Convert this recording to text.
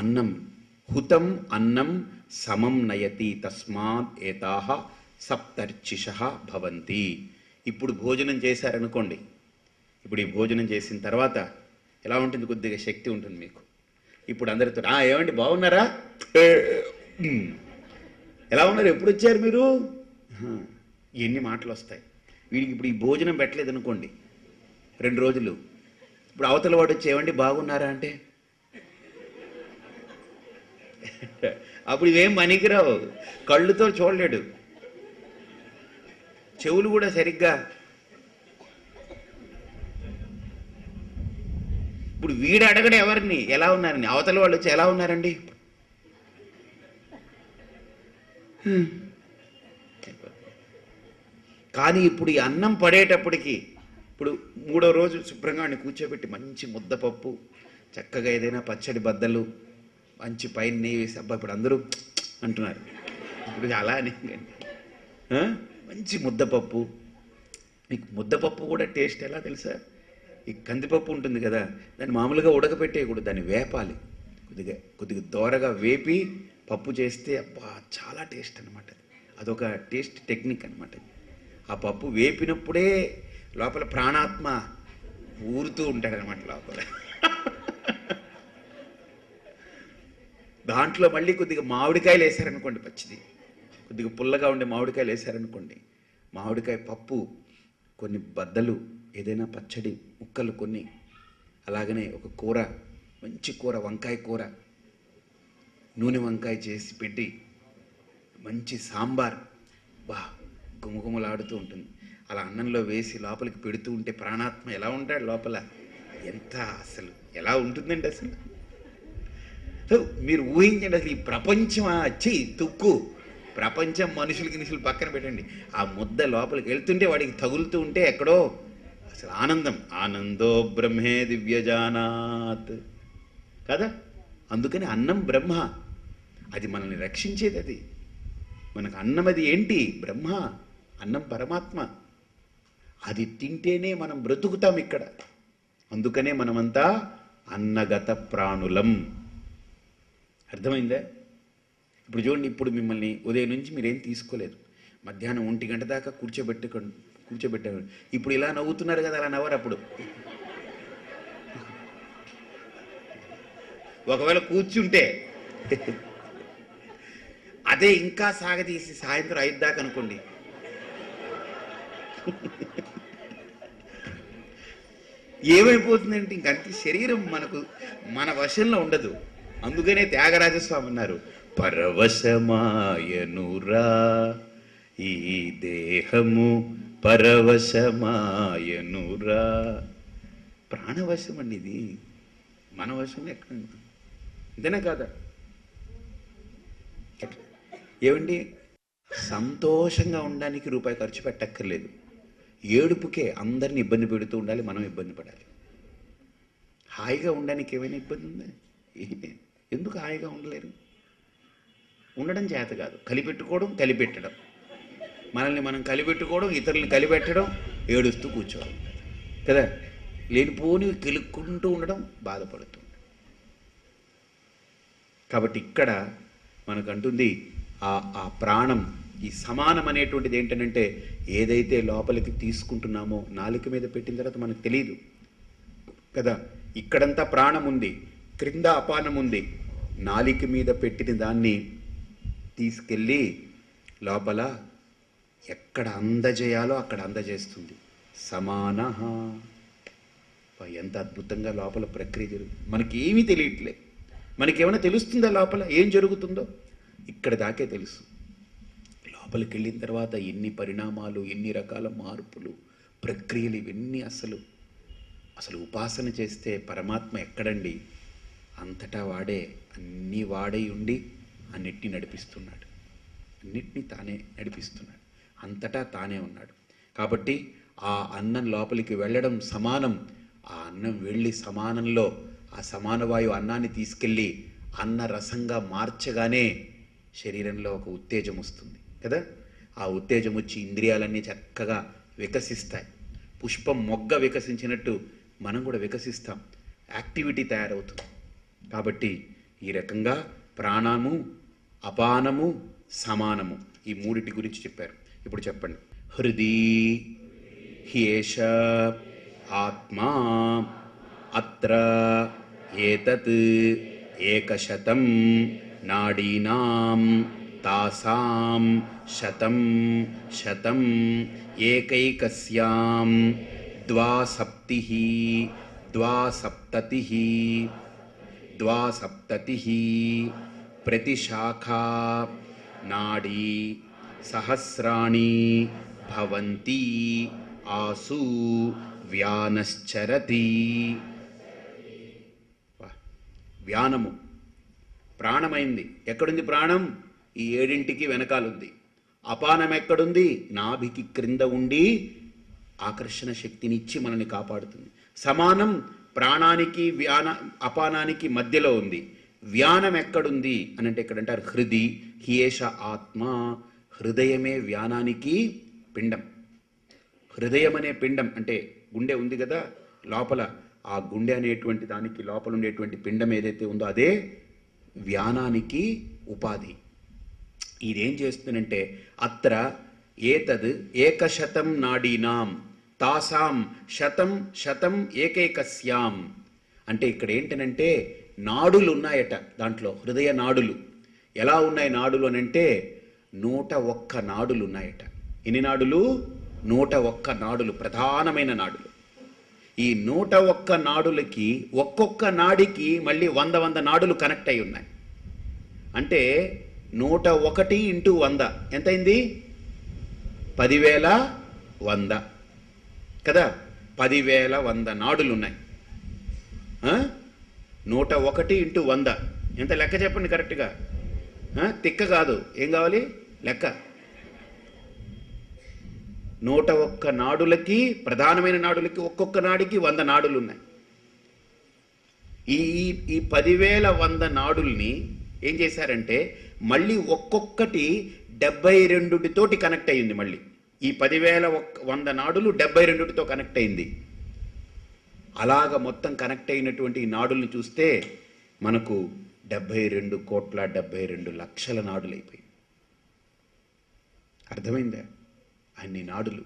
అన్నం హుతం అన్నం సమం నయతి తస్మాత్ ఏతాహ సప్తర్చిష భవంతి. ఇప్పుడు భోజనం చేశారనుకోండి, ఇప్పుడు ఈ భోజనం చేసిన తర్వాత ఎలా ఉంటుంది? కొద్దిగా శక్తి ఉంటుంది మీకు. ఇప్పుడు అందరితో ఏమండి బాగున్నారా, ఎలా ఉన్నారు, ఎప్పుడు వచ్చారు మీరు, ఎన్ని మాటలు వస్తాయి వీడికి. ఇప్పుడు ఈ భోజనం పెట్టలేదు అనుకోండి 2 రోజులు, ఇప్పుడు అవతల వాడు వచ్చి ఏమండి బాగున్నారా అంటే అప్పుడు ఇవేం పనికిరావు. కళ్ళుతో చూడలేడు, చెవులు కూడా సరిగ్గా. ఇప్పుడు వీడు అడగడు ఎవరిని ఎలా ఉన్నారని, అవతల వాళ్ళు వచ్చి ఎలా ఉన్నారండి. కానీ ఇప్పుడు ఈ అన్నం పడేటప్పటికి, ఇప్పుడు 3వ రోజు శుభ్రంగా కూర్చోబెట్టి మంచి ముద్దపప్పు, చక్కగా ఏదైనా పచ్చడి బద్దలు, మంచి పైన నెయ్యి వేసి, అబ్బా ఇప్పుడు అందరూ అంటున్నారు. ఇప్పుడు అలా అని మంచి ముద్దపప్పు. మీకు ముద్దపప్పు కూడా టేస్ట్ ఎలా తెలుసా? ఈ కందిపప్పు ఉంటుంది కదా, దాన్ని మామూలుగా ఉడకపెట్టేయకూడదు, దాన్ని వేపాలి. కొద్దిగా దోరగా వేపి పప్పు చేస్తే అబ్బా చాలా టేస్ట్ అనమాట. అదొక టేస్ట్ టెక్నిక్ అనమాట. ఆ పప్పు వేపినప్పుడే లోపల ప్రాణాత్మ ఊరుతూ ఉంటాడనమాట లోపల. దాంట్లో మళ్ళీ కొద్దిగా మామిడికాయలు వేసారనుకోండి, పచ్చిది కొద్దిగా పుల్లగా ఉండే మామిడికాయలు వేసారనుకోండి, మామిడికాయ పప్పు, కొన్ని బద్దలు, ఏదైనా పచ్చడి ముక్కలు కొన్ని, అలాగనే ఒక కూర, మంచి కూర, వంకాయ కూర, నూనె వంకాయ చేసి పెట్టి, మంచి సాంబార్, బా గుమగుమలాడుతూ ఉంటుంది. అలా అన్నంలో వేసి లోపలికి పెడుతూ ఉంటే ప్రాణాత్మ ఎలా ఉంటాడు లోపల, ఎంత అసలు ఎలా ఉంటుందండి అసలు. మీరు ఊహించండి అసలు, ఈ ప్రపంచం వచ్చి తుక్కు ప్రపంచం, మనుషులు పక్కన పెట్టండి, ఆ ముద్ద లోపలికి వెళ్తుంటే వాడికి తగులుతూ ఉంటే ఎక్కడో అసలు ఆనందం. ఆనందో బ్రహ్మే దివ్యజానాత్ కదా. అందుకని అన్నం బ్రహ్మ, అది మనల్ని రక్షించేది. అది మనకు అన్నం, అది ఏంటి? బ్రహ్మ, అన్నం పరమాత్మ. అది తింటేనే మనం బ్రతుకుతాం ఇక్కడ. అందుకనే మనమంతా అన్నగత ప్రాణులం. అర్థమైందా? ఇప్పుడు చూడండి, ఇప్పుడు మిమ్మల్ని ఉదయం నుంచి మీరేం తీసుకోలేదు, మధ్యాహ్నం 1 గంట దాకా కూర్చోబెట్టారు. ఇప్పుడు ఇలా నవ్వుతున్నారు కదా, అలా నవ్వరు అప్పుడు. ఒకవేళ కూర్చుంటే అదే ఇంకా సాగదీసి సాయంత్రం 5 దాకా అనుకోండి, ఏమైపోతుందంటే ఇంకంతే, శరీరం మన వశంలో ఉండదు. అందుకనే త్యాగరాజస్వామి అన్నారు, పరవశమాయనురా ఈ దేహము పరవశమాయనురా. ప్రాణవశం అండి ఇది, మన వశం ఎక్కడ, ఇదేనా కాదా? ఏమండి, సంతోషంగా ఉండడానికి రూపాయి ఖర్చు పెట్టక్కర్లేదు. ఏడుపుకే అందరిని ఇబ్బంది పెడుతూ ఉండాలి, మనం ఇబ్బంది పడాలి. హాయిగా ఉండడానికి ఏమైనా ఇబ్బంది ఉందా? ఎందుకు హాయిగా ఉండలేరు? ఉండడం చేత కాదు, కలిపెట్టడం, మనల్ని మనం కలిపెట్టుకోవడం, ఇతరుల్ని కలిపెట్టడం, ఏడుస్తూ కూర్చోవడం కదా. లేనిపోని కెలుక్కుంటూ ఉండడం, బాధపడుతూ ఉండడం. కాబట్టి ఇక్కడ మనకంటుంది ఆ ప్రాణం, ఈ సమానం అనేటువంటిది ఏంటంటే, ఏదైతే లోపలికి తీసుకుంటున్నామో నాలుక మీద పెట్టిన తర్వాత మనకు తెలియదు కదా. ఇక్కడంతా ప్రాణం ఉంది, క్రింద అపానం ఉంది. నాలిక మీద పెట్టిన దాన్ని తీసుకెళ్ళి లోపల ఎక్కడ అందజేయాలో అక్కడ అందజేస్తుంది. సమాన. ఎంత అద్భుతంగా లోపల ప్రక్రియ జరుగుతుంది. మనకేమీ తెలియట్లే. మనకేమైనా తెలుస్తుందా లోపల ఏం జరుగుతుందో? ఇక్కడ దాకే తెలుసు. లోపలికి వెళ్ళిన తర్వాత ఎన్ని పరిణామాలు, ఎన్ని రకాల మార్పులు, ప్రక్రియలు, ఇవన్నీ అసలు ఉపాసన చేస్తే పరమాత్మ ఎక్కడండి? అంతటా వాడే, అన్నీ వాడై ఉండి అన్నిటినీ నడిపిస్తున్నాడు. అన్నిటినీ తానే నడిపిస్తున్నాడు, అంతటా తానే ఉన్నాడు. కాబట్టి ఆ అన్నం లోపలికి వెళ్ళడం సమానం. ఆ అన్నం వెళ్ళి సమానంలో ఆ సమానవాయువు అన్నాన్ని తీసుకెళ్ళి అన్న రసంగా మార్చగానే శరీరంలో ఒక ఉత్తేజం వస్తుంది కదా. ఆ ఉత్తేజం వచ్చి ఇంద్రియాలన్నీ చక్కగా వికసిస్తాయి. పుష్పం మొగ్గ వికసించినట్టు మనం కూడా వికసిస్తాం, యాక్టివిటీ తయారవుతుంది. కాబట్టి ఈ రకంగా ప్రాణము, అపానము, సమానము ఈ మూడిటి గురించి చెప్పారు. ఇప్పుడు చెప్పండి. హృది హ్యేష ఆత్మా అత్ర ఏతత్ ఏకశతం నాడీనాం తాసాం శతం శతం ఏకైకస్యాం ద్వాసప్తిః ద్వాసప్తతిః ద్వాసప్తతిః ప్రతిశాఖా నాడీ సహస్రాణి భవంతి ఆసు వ్యానశ్చరతి. వ్యానము ప్రాణమైంది. ఎక్కడుంది ప్రాణం? ఈ 7ంటికి వెనకాలుంది. అపానం ఎక్కడుంది? నాభికి క్రింద ఉండి ఆకర్షణ శక్తిని ఇచ్చి మనల్ని కాపాడుతుంది. సమానం ప్రాణానికి అపానానికి మధ్యలో ఉంది. వ్యానం ఎక్కడుంది అని అంటే ఎక్కడంటారు? హృది హ్యేష ఆత్మ. హృదయమే వ్యానానికి పిండం. హృదయం అనే పిండం అంటే గుండె ఉంది కదా లోపల, ఆ గుండె అనేటువంటి దానికి లోపల ఉండేటువంటి పిండం ఏదైతే ఉందో అదే వ్యానానికి ఉపాధి. ఇదేం చేస్తుందంటే అత్ర ఏతద్ ఏకశతం నాడీనాం తాసాం శతం శతం ఏకైకస్యాం. అంటే ఇక్కడ ఏంటనంటే నాడులు ఉన్నాయట దాంట్లో, హృదయ నాడులు. ఎలా ఉన్నాయి నాడులు అని అంటే 101 నాడులు ఉన్నాయట. ఎన్ని నాడులు? 101 నాడులు, ప్రధానమైన నాడులు. ఈ 101 నాడులకి ఒక్కొక్క నాడికి మళ్ళీ 100 నాడులు కనెక్ట్ అయి ఉన్నాయి. అంటే 101 × 100 ఎంతైంది? 10,100 కదా. 10,100 నాడులు ఉన్నాయి. 101 × 100 ఎంత? లెక్క చెప్పండి కరెక్ట్గా. తిక్క కాదు, ఏం కావాలి? లెక్క. 101 నాడులకి, ప్రధానమైన నాడులకి ఒక్కొక్క నాడికి 100 నాడులు ఉన్నాయి. ఈ 10,100 నాడుల్ని ఏం చేశారంటే మళ్ళీ ఒక్కొక్కటి 72తోటి కనెక్ట్ అయ్యింది. మళ్ళీ ఈ 10,100 నాడులు 72తో కనెక్ట్ అయింది. అలాగ మొత్తం కనెక్ట్ అయినటువంటి ఈ నాడుల్ని చూస్తే మనకు 72,72,00,000 నాడులు అయిపోయింది. అర్థమైందా? అన్ని నాడులు.